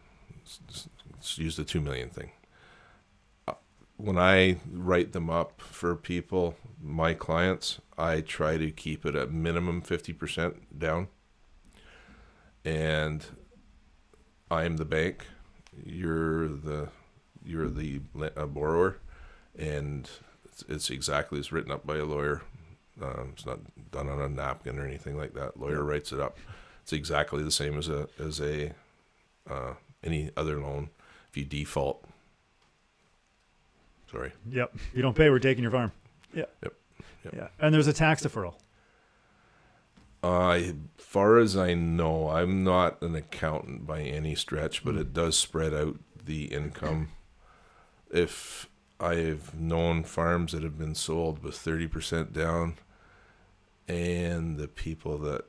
Let's use the 2 million thing. When I write them up for people, my clients, I try to keep it at minimum 50% down. And I'm the bank. You're the borrower, and it's exactly as written up by a lawyer. It's not done on a napkin or anything like that. Lawyer writes it up. It's exactly the same as any other loan. If you default, sorry. Yep. You don't pay, we're taking your farm. Yeah. Yep. Yeah. And there's a tax deferral. Far as I know, I'm not an accountant by any stretch, but it does spread out the income. If I've known farms that have been sold with 30% down, and the people that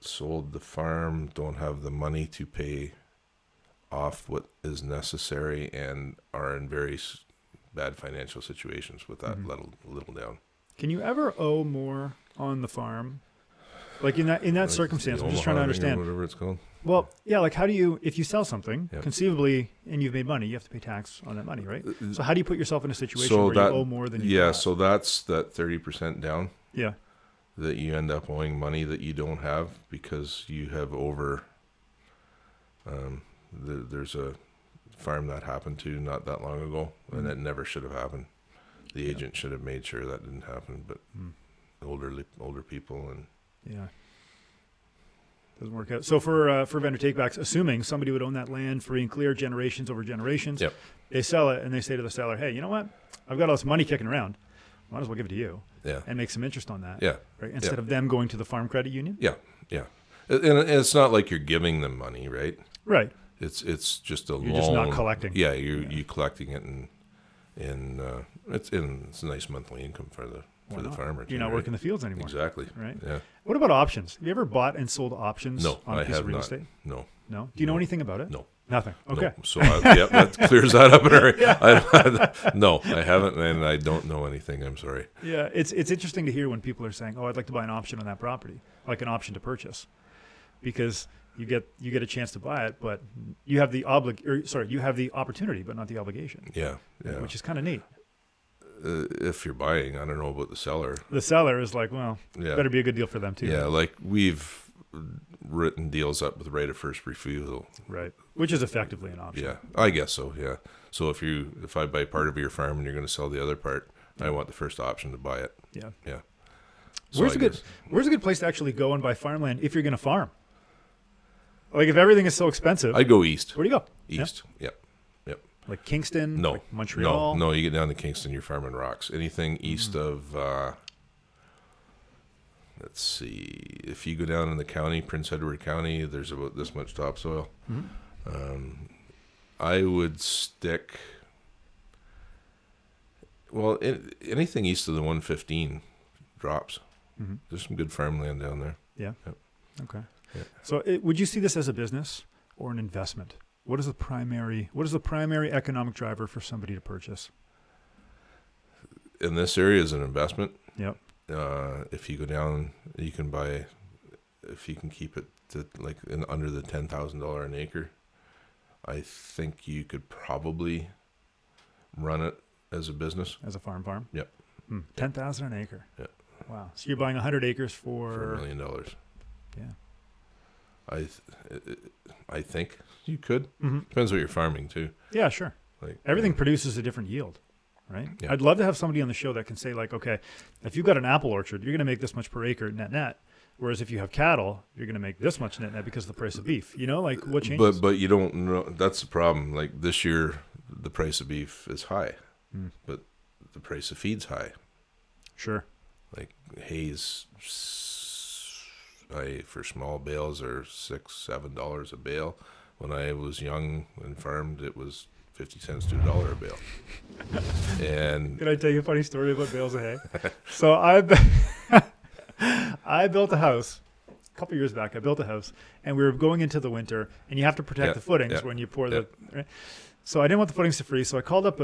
sold the farm don't have the money to pay off what is necessary and are in very bad financial situations with that little down. Can you ever owe more on the farm? Like in that circumstance, I'm just trying to understand. Whatever it's called. Well, yeah, like how do you, if you sell something, Yep. conceivably, and you've made money, you have to pay tax on that money, right? So how do you put yourself in a situation where you owe more than you got? so that's that 30% down Yeah. that you end up owing money that you don't have because you have over. There's a farm that happened to not that long ago, and it never should have happened. The agent should have made sure that didn't happen, but older people and. Yeah. Doesn't work out. So for vendor takebacks, assuming somebody would own that land free and clear generations over generations, Yep. they sell it and they say to the seller, hey, you know what? I've got all this money kicking around. Might as well give it to you. Yeah. And make some interest on that. Yeah. Right? Instead of them going to the farm credit union. Yeah. Yeah. And it's not like you're giving them money, right? Right. It's just a loan. You're just not collecting. Yeah, you collecting it, and it's a nice monthly income for the farmer. You're not working the fields anymore. Exactly. Right. Yeah. What about options? Have you ever bought and sold options No, on a I piece have of real not. estate? No. No. Do you know anything about it? No. Nothing. Okay. No. So that clears that up. No, I haven't, and I don't know anything. I'm sorry. Yeah, it's interesting to hear when people are saying, "Oh, I'd like to buy an option on that property, like an option to purchase," because you get a chance to buy it, but you have the you have the opportunity, but not the obligation. Yeah. Yeah. Which is kind of neat. If you're buying, I don't know about the seller. The seller is like, well, Yeah. better be a good deal for them too. Yeah, like we've written deals up with right of first refusal. Right. Which is effectively an option. Yeah, I guess so. Yeah. So if I buy part of your farm and you're going to sell the other part, I want the first option to buy it. Yeah. Yeah. So Where's a good place to actually go and buy farmland if you're going to farm? Like if everything is so expensive, I go east. where do you go? East. Yep. Like Kingston? No. Like Montreal? No. You get down to Kingston, you're farming rocks. Anything east of. Let's see. If you go down in the county, Prince Edward County, there's about this much topsoil. I would stick. Well, anything east of the 115 drops. There's some good farmland down there. Yeah. Yep. Okay. Yeah. So would you see this as a business or an investment? What is the primary economic driver for somebody to purchase? In this area is an investment. Yep. If you go down, you can buy, if you can keep it to like under the $10,000 an acre, I think you could probably run it as a business. As a farm? Yep. $10,000 an acre. Yeah. Wow. So you're buying 100 acres for $1 million. Yeah. I think you could. Mm-hmm. Depends what you're farming too. Yeah, sure. Like everything produces a different yield, right? Yeah. I'd love to have somebody on the show that can say like, okay, if you've got an apple orchard, you're going to make this much per acre net. Whereas if you have cattle, you're going to make this much net because of the price of beef. You know, like what changes? But you don't know. That's the problem. Like this year, the price of beef is high, but the price of feed's high. Sure. Like hay's, for small bales are $6-7 a bale. When I was young and farmed, it was 50 cents to $1 a bale. And can I tell you a funny story about bales of hay? So I built a house a couple years back. I built a house, and we were going into the winter, and you have to protect the footings when you pour the. Right? So I didn't want the footings to freeze, so I called up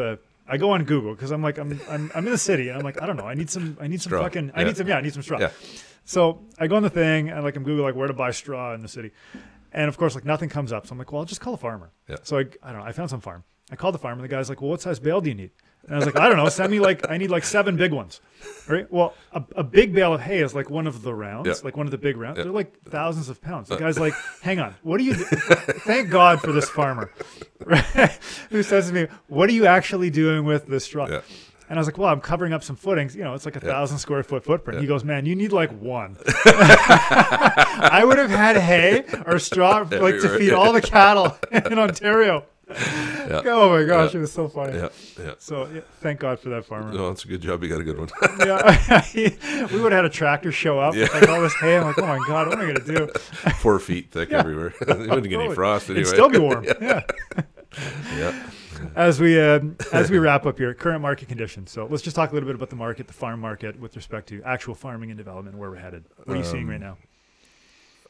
I go on Google because I'm like I'm in the city, and I'm like I don't know. I need some straw. I need some straw. Yeah. So I go on the thing, and like I'm Google like where to buy straw in the city, and of course like nothing comes up. So I'm like, well, I'll just call a farmer. Yeah. So I don't know. I found some farm. I called the farmer. The guy's like, well, what size bale do you need? And I was like, I don't know. Send me I need 7 big ones. Right? Well, a big bale of hay is like one of the rounds, like one of the big rounds. They're like thousands of pounds. The guy's like, hang on, what do you do? Thank God for this farmer, right? Who says to me, what are you actually doing with this straw? Yeah. And I was like, well, I'm covering up some footings. You know, it's like 1,000 square foot footprint. He goes, man, you need like 1. I would have had hay or straw like to feed all the cattle in Ontario. Yeah. Oh my gosh, it was so funny. Yeah. So thank God for that farmer. No, it's a good job. You got a good one. We would have had a tractor show up with like all this hay. I'm like, oh my God, what am I going to do? 4 feet thick everywhere. You wouldn't get any frost anyway. It'd still be warm. Yeah. Yeah. As we wrap up here, current market conditions. So let's just talk a little bit about the market, the farm market, with respect to actual farming and development, where we're headed. What are you seeing right now?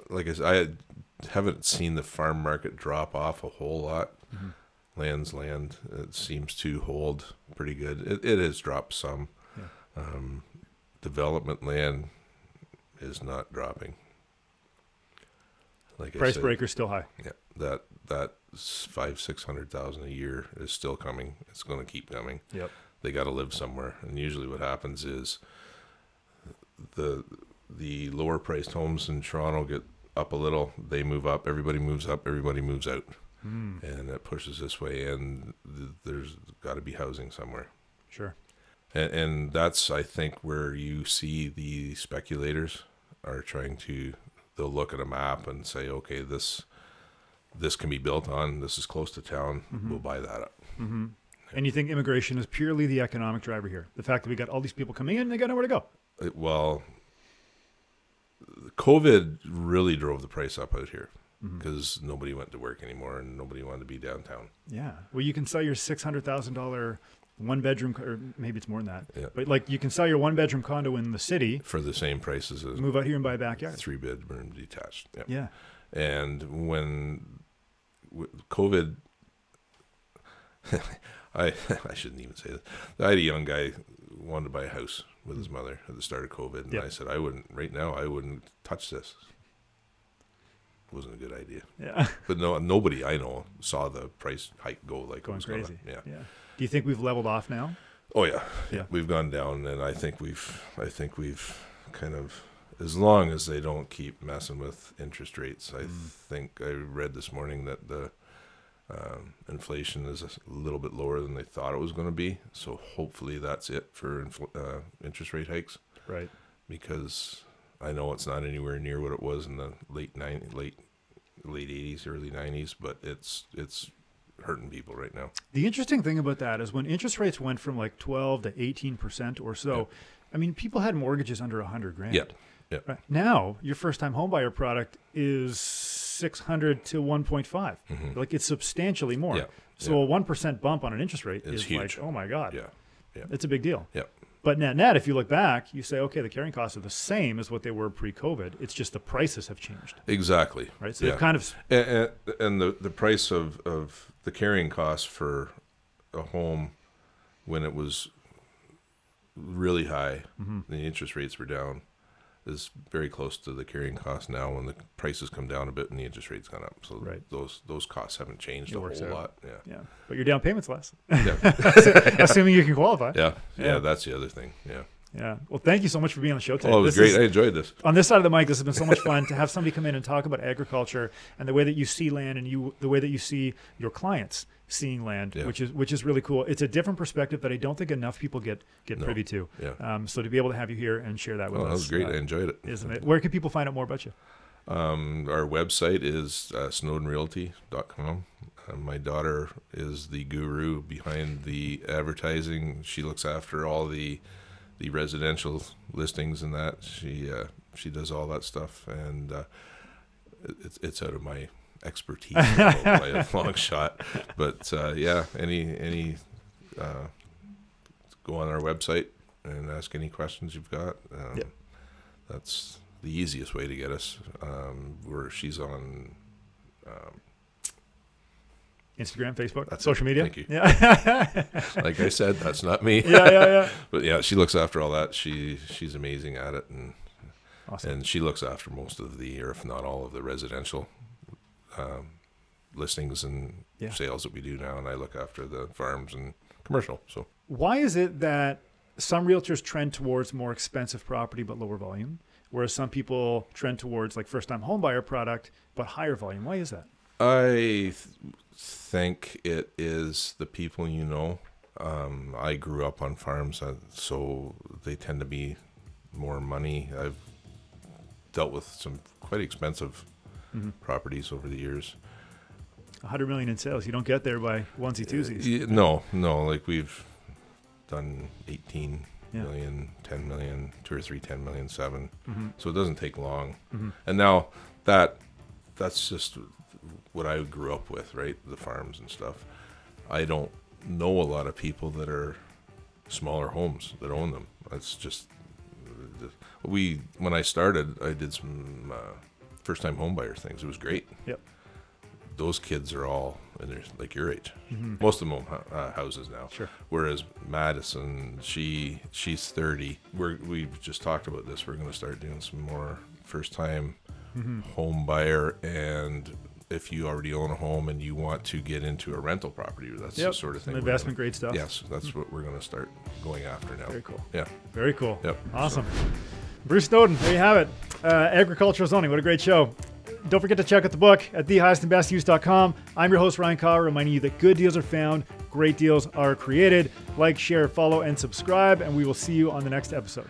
Like I said, I haven't seen the farm market drop off a whole lot. Mm-hmm. Land's land. It seems to hold pretty good. It has dropped some. Yeah. Development land is not dropping. Like price per acre still high. Yeah, that 500,000-600,000 a year is still coming. It's going to keep coming. Yep. They got to live somewhere, and usually what happens is the lower priced homes in Toronto get up a little. They move up. Everybody moves up. Everybody moves out. And it pushes this way, and there's got to be housing somewhere. Sure. And that's, I think, where you see the speculators are they'll look at a map and say, okay, this can be built on, this is close to town, we'll buy that up. Mm-hmm. And you think immigration is purely the economic driver here? The fact that we got all these people coming in, they got nowhere to go. Well, COVID really drove the price up out here. Because nobody went to work anymore and nobody wanted to be downtown. Yeah. Well, you can sell your $600,000 one-bedroom, or maybe it's more than that. Yeah. But like you can sell your one-bedroom condo in the city for the same prices as move out here and buy a backyard. 3-bedroom detached. Yeah. Yeah. And when COVID, I shouldn't even say this. I had a young guy who wanted to buy a house with his mother at the start of COVID, and I said, I wouldn't touch this. Wasn't a good idea. Yeah. But nobody I know saw the price hike go like going crazy. Yeah. Do you think we've leveled off now? Oh yeah. We've gone down, and I think we've kind of, as long as they don't keep messing with interest rates. I think I read this morning that the inflation is a little bit lower than they thought it was going to be. So hopefully that's it for interest rate hikes. Right. Because I know it's not anywhere near what it was in the late 80s, early 90s, but it's hurting people right now. The interesting thing about that is when interest rates went from like 12 to 18% or so, I mean, people had mortgages under $100,000. Yeah. Right? Now, your first-time homebuyer product is 600 to 1.5. Like it's substantially more. Yeah. So a 1% bump on an interest rate is huge. Like, oh my God. Yeah. It's a big deal. Yeah. But net, if you look back, you say, okay, the carrying costs are the same as what they were pre-COVID. It's just the prices have changed. Exactly. Right. So they've kind of and the price of the carrying costs for a home when it was really high, the interest rates were down, is very close to the carrying cost now when the prices come down a bit and the interest rates gone up. So those costs haven't changed a whole lot. Yeah. But your down payment's less. Yeah. Assuming you can qualify. Yeah, that's the other thing. Yeah. Well, thank you so much for being on the show today. Oh, it was great. I enjoyed this. On this side of the mic, this has been so much fun to have somebody come in and talk about agriculture and the way that you see land and the way that you see your clients seeing land, which is really cool. It's a different perspective that I don't think enough people get privy to. Yeah. So to be able to have you here and share that with us. That was great. I enjoyed it. Isn't it? Where can people find out more about you? Our website is snowdenrealty.com. My daughter is the guru behind the advertising. She looks after all the residential listings and that. She does all that stuff, and it's out of my expertise by a long shot. But any go on our website and ask any questions you've got. That's the easiest way to get us. She's on Instagram, Facebook, that's social media. Thank you. Yeah. Like I said, that's not me. Yeah. But yeah, she looks after all that. She's amazing at it, and awesome. And she looks after most of or if not all of the residential listings and sales that we do now, and I look after the farms and commercial. So why is it that some realtors trend towards more expensive property but lower volume, whereas some people trend towards like first-time home buyer product but higher volume? Why is that? I think it is the people you know. I grew up on farms, so they tend to be more money. I've dealt with some quite expensive properties over the years. 100 million in sales. You don't get there by onesie twosies. No. Like we've done 18 million, 10 million, 2 or 3, 10 million, 7. So it doesn't take long. And now that's just what I grew up with, right? The farms and stuff. I don't know a lot of people that are smaller homes that own them. That's just when I started, I did some first-time home buyer things. It was great. Yep. Those kids are all like your age. Most of them own houses now. Sure. Whereas Madison, she's 30. We've just talked about this. We're going to start doing some more first-time home buyer, and if you already own a home and you want to get into a rental property, that's the sort of thing. Some investment grade stuff. Yes, that's what we're going to start going after now. Very cool. Yeah. Very cool. Yep. Awesome. So. Bruce Snowden, there you have it. Agricultural zoning. What a great show. Don't forget to check out the book at thehighestandbestuse.com. I'm your host, Ryan Carr, reminding you that good deals are found, great deals are created. Like, share, follow, and subscribe, and we will see you on the next episode.